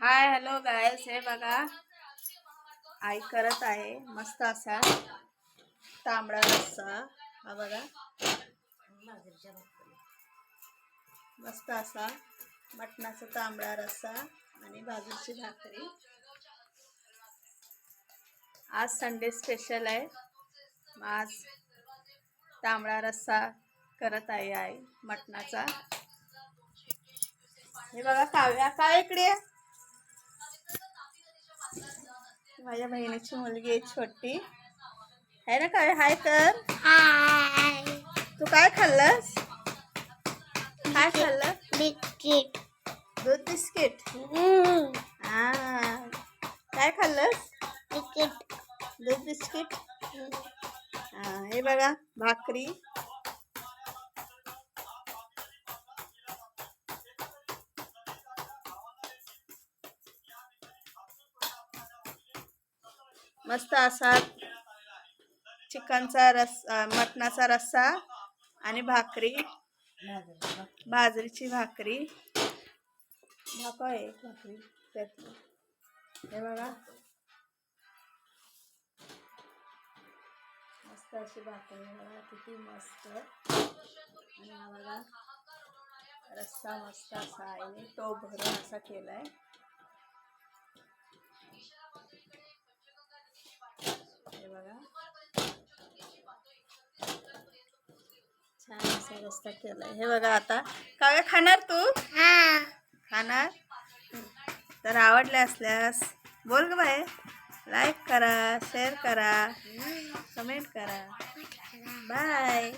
Hi hello guys, हे बघा आई करत आहे मस्त असा तांबडा रस्सा. हा बघा मस्त असा मटणाचा तांबडा रस्सा आणि बाजरीची भाकरी. आज संडे स्पेशल आहे. आज तांबडा रस्सा करत आहे आई मटणाचा. हे बघा काव्या, काय इकडे माझ्या बहिणीची मुलगी आहे छोटी, आहे ना काय? हाय कर. हाय. तू काय खाल्लंस? काय खाल्लं? बिस्किट. दूध बिस्किट. हा, काय खाल्लंस? बिस्किट. दूध बिस्किट. हा, हे बघा भाकरी. मस्त असा चिकनचा रस्सा, मटणाचा रस्सा आणि भाकरी, बाजरीची भाकरी. भाकरी त्यातली. हे बघा मस्त अशी भाकरी. बघा किती मस्त. आणि हा बघा रस्सा मस्त असा आहे, तो भरून असा केलाय. हे बघा छान असा रस्सा केलाय. हे बघा आता काय खाणार तू? खाणार तर आवडले असल्यास बोल ग बाय, लाईक करा, शेअर करा, कमेंट करा. बाय.